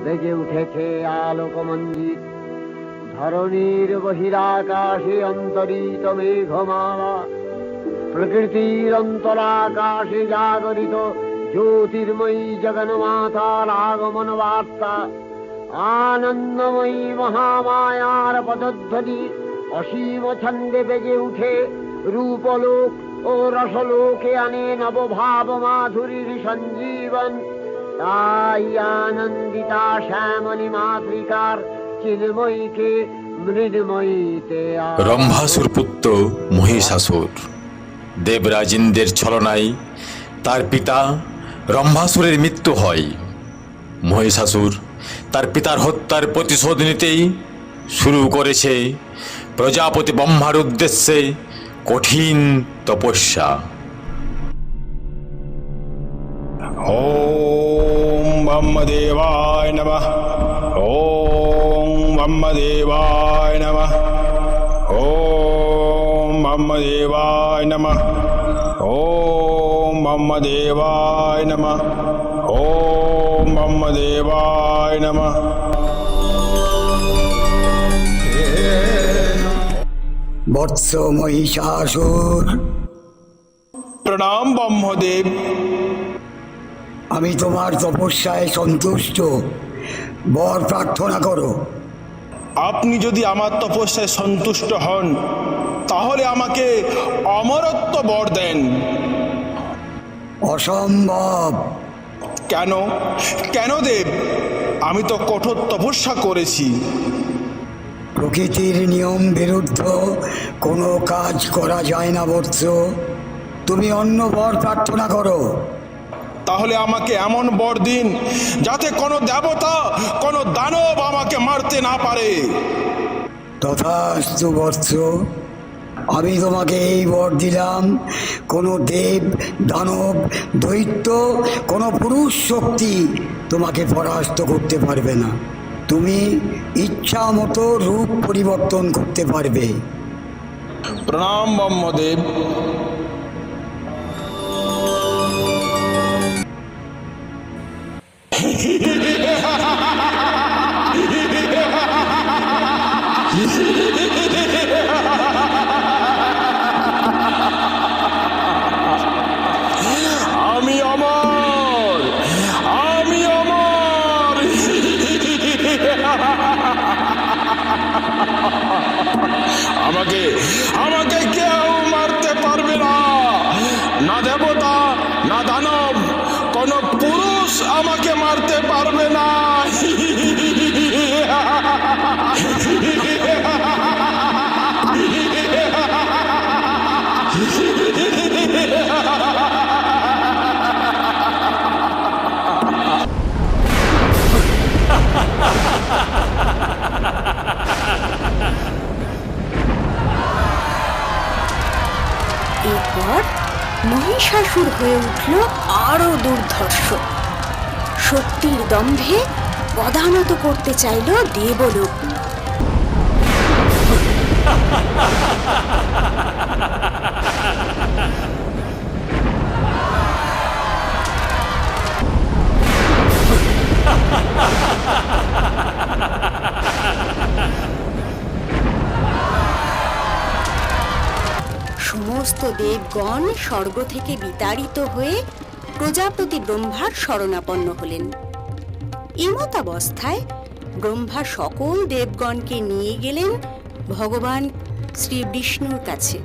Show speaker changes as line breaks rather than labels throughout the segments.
বেজে উঠেছে আলোকমঞ্জিত। ধরণীর বহিরাকাশে অন্তরিত মেঘমালা, প্রকৃতির অন্তরাকাশে জাগরিত জ্যোতির্ময়ী জগন্মাতার আগমন বার্তা। আনন্দময়ী মহামায়ার পদধ্বনি অসীম ছন্দে বেজে উঠে রূপলোক ও রসলোকে আনে নবভাব মাধুরীর সঞ্জীবন। তাই আনন্দিতা শ্যামলী মাতৃকার চিন্ময়ীকে মৃন্ময়ীতে।
রম্ভাসুর পুত্র মহিষাসুর দেবরাজ ইন্দ্রের ছলনায় তার পিতা রম্ভাসুরের মৃত্যু হয়। মহিষাসুর তার পিতার হত্যার প্রতিশোধ নিতেই শুরু করেছে প্রজাপতি ব্রহ্মার উদ্দেশ্যে কঠিন তপস্যা।
ওম ব্রহ্মদেবায় নমঃ। ওম ব্রহ্মদেবায় নমঃ। ওম ব্রহ্মদেবায় নমঃ। ওম ব্রহ্মদেবায় নমঃ। ওম ব্রহ্মদেবায় নমঃ।
বৎস মহিষাসুর,
প্রণাম ব্রহ্মদেব।
আমি তোমার তপস্যায় সন্তুষ্ট, বর প্রার্থনা করো।
আপনি যদি আমার তপস্যায় সন্তুষ্ট হন তাহলে আমাকে অমরত্ব বর দেন।
অসম্ভব।
কেন কেন দেব? আমি তো কঠোর তপস্যা করেছি।
প্রকৃতির নিয়ম বিরুদ্ধ কোনো কাজ করা যায় না বৎস। তুমি অন্য বর প্রার্থনা করো।
তাহলে আমাকে এমন বর দিন যাতে কোনো দেবতা কোনো দানব আমাকে মারতে না পারে।
তথাস্তু বৎস, আমি তোমাকে এই বর দিলাম, কোনো দেব দানব দৈত্য কোনো পুরুষ শক্তি তোমাকে পরাস্ত করতে পারবে না। তুমি ইচ্ছা মতো রূপ পরিবর্তন করতে পারবে।
প্রণাম ব্রহ্মদেব। আমি অমর, আমি অমর। আমাকে আমাকে কেউ মারতে পারবে না, না দেবতা না দানব কোন পুরুষ আমাকে মারতে পারবে না।
এরপর মহিষাসুর হয়ে উঠল আরো দুর্ধর্ষ। শক্তির দম্ভে পদানত করতে চাইল দেবলোক। সমস্ত দেবগণ স্বর্গ থেকে বিতাড়িত হয়ে প্রজাপতি ব্রহ্মার শরণাপন্ন হলেন। এমতাবস্থায় ব্রহ্মা সকল দেবগণকে নিয়ে গেলেন ভগবান শ্রী বিষ্ণুর কাছে।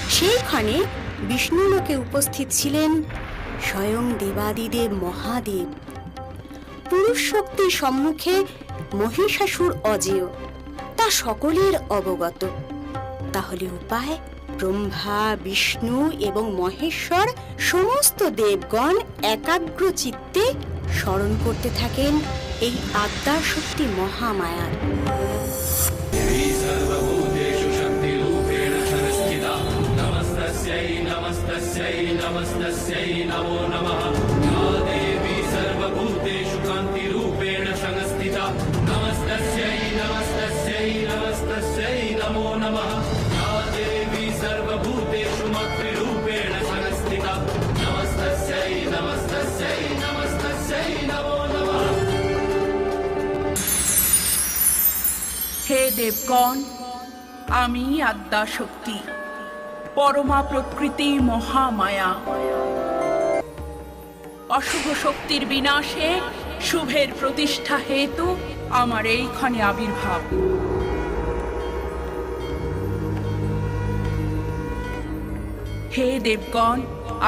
সেইখানে বিষ্ণুলোকে উপস্থিত ছিলেন স্বয়ং দেবাদিদেব মহাদেব। পুরুষ শক্তির সম্মুখে মহিষাসুর অজেয়, তা সকলের অবগত। তাহলে উপায়? ব্রহ্মা বিষ্ণু এবং মহেশ্বর সমস্ত দেবগণ একাগ্র চিত্তে স্মরণ করতে থাকেন এই আদ্যার শক্তি মহামায়ার।
सर्वभूतेषु দেবগণ, আমি আদ্যাশক্তি, পরমা প্রকৃতি মহামায়া। অশুভ শক্তির বিনাশে শুভের প্রতিষ্ঠা হেতু আমার এইখানে আবির্ভাব। হে দেবগণ,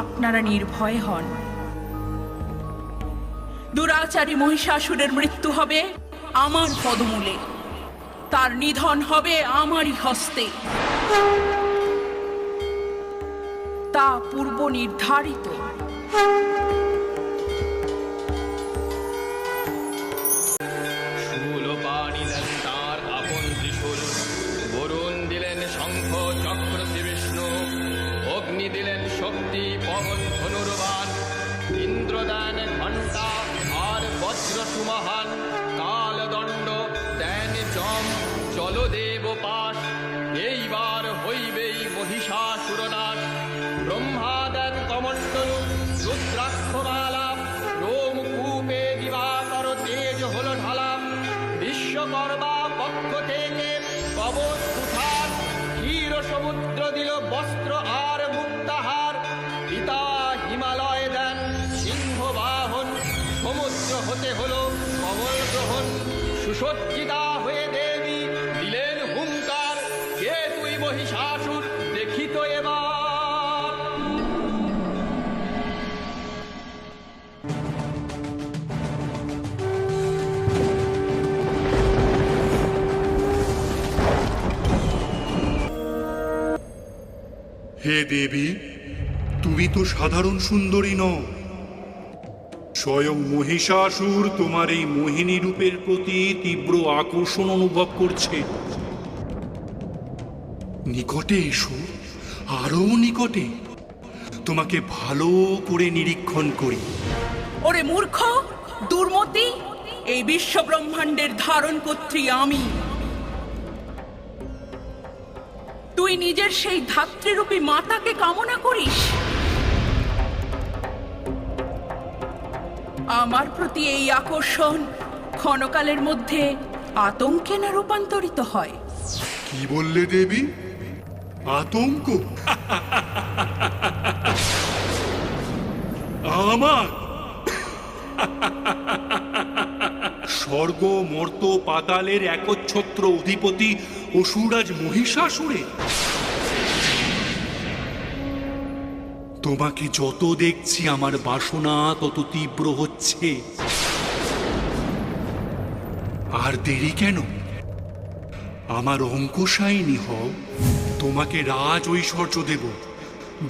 আপনারা নির্ভয় হন। দুরাচারী মহিষাসুরের মৃত্যু হবে আমার পদমূলে, তার নিধন হবে আমারই হস্তে। তা পূর্ব নির্ধারিত।
শূলপাণি দেন তার আপন ত্রিশূল, বরুণ দিলেন শঙ্খ চক্র শ্রীবিষ্ণু, অগ্নি দিলেন শক্তি পবন ধনুর্বাণ, ইন্দ্র দেন ঘণ্টা আর বজ্র সুমহান, কালদণ্ড দেন যম জলদেব পাশ, এইবার হইবেই মহিষাসুরনাশ। ব্রহ্মা দেন কমণ্ডলু রুদ্রাক্ষমালা, রোমকূপে দিবাকর তেজ হল ঢালা, বিশ্বকর্মা পক্ষ থেকে কবচ উঠান, ক্ষীর সমুদ্র দিল বস্ত্র আর মুক্তাহার, পিতা হিমালয় দেন সিংহ বাহন, সমুদ্র হতে হলো কমল গ্রহণ, সুসজ্জিতা হয়ে দেবী দিলেন হুঙ্কার, কে তুই মহিষাসুর দেখিত এবার।
হে দেবী, তুমি তো সাধারণ সুন্দরী নও। স্বয়ং মহিষাসুর তোমার এই মোহিনী রূপের প্রতি তীব্র আকর্ষণ অনুভব করছে। নিকটে এসো, আরো নিকটে, তোমাকে ভালো করে নিরীক্ষণ করি।
ওরে মূর্খ, দুর্মতি, এই বিশ্ব ব্রহ্মাণ্ডের ধারণ কর্ত্রী আমি। তুই নিজের সেই ধাত্রীরূপী মাতাকে কামনা করিস। আমার প্রতি এই আকর্ষণ ক্ষণকালের মধ্যে আতঙ্কে না রূপান্তরিত হয়।
কি বললে দেবী? আতঙ্ক? আমার স্বর্গ মর্ত পাতালের একচ্ছত্র অধিপতি অসুরাজ মহিষাসুরে? তোমাকে যত দেখছি আমার বাসনা তত তীব্র হচ্ছে। আর দেরি কেন? আমার অঙ্কশায়িনী হও, তোমাকে রাজ ঐশ্বর্য দেব,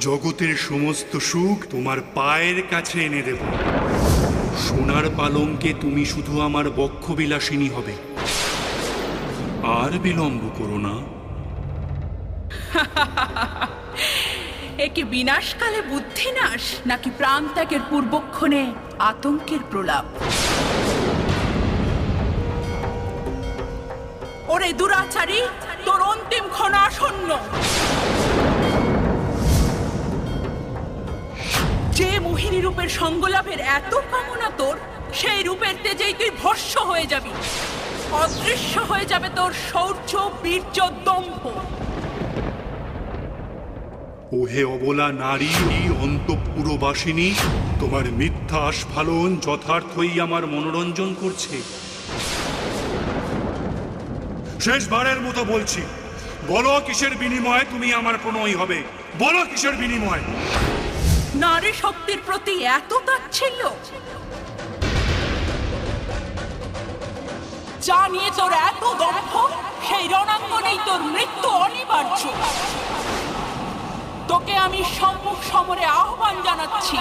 জগতের সমস্ত সুখ তোমার পায়ের কাছে এনে দেব। সোনার পালঙ্কে তুমি শুধু আমার বক্ষবিলাসিনী হবে। আর বিলম্ব করো না।
একে বিনাশকালে বুদ্ধিনাশ, নাকি প্রাণত্যাগের পূর্বক্ষণে আতঙ্কের প্রলাপ? ওরে দুরাচারী, তোর অন্তিম ক্ষণ আসন্ন। যে মোহিনী রূপের সঙ্গলাভের এত কামনা তোর, সেই রূপের তেজেই তুই ভস্ম হয়ে যাবি। অদৃশ্য হয়ে যাবে তোর শৌর্য, বীর্য, দম্ভ।
ওহে অবলা নারী, অন্তঃপুরবাসিনী, তোমার মিথ্যা আস্ফালন যথার্থই আমার মনোরঞ্জন করছে। শেষবারের মতো বলছি, বলো কিসের বিনিময়ে তুমি আমার প্রণয়ী হবে? বলো কিসের বিনিময়ে?
নারী শক্তির প্রতি এত তাচ্ছিল্য? যা নিয়ে তোর এত দম্ভ, সেই রণাঙ্গনেই তোর মৃত্যু অনিবার্য। তোকে আমি সম্মুখ সমরে আহ্বান জানাচ্ছি।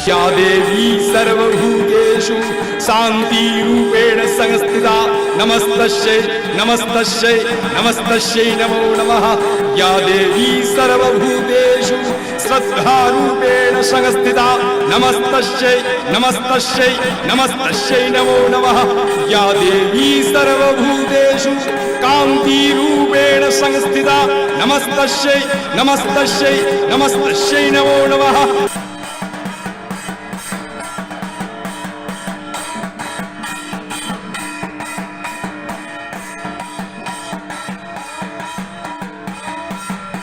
या देवी सर्वभूतेषु शान्तिरूपेण संस्थिता नमस्तस्यै नमस्तस्यै नमस्तस्यै नमो नमः। या देवी सर्वभूतेषु श्रद्धारूपेण संस्थिता नमस्तस्यै नमस्तस्यै नमस्तस्यै नमो नमः। या देवी सर्वभूतेषु कान्तिरूपेण संस्थिता नमस्तस्यै नमस्तस्यै नमस्तस्यै नमो नमः।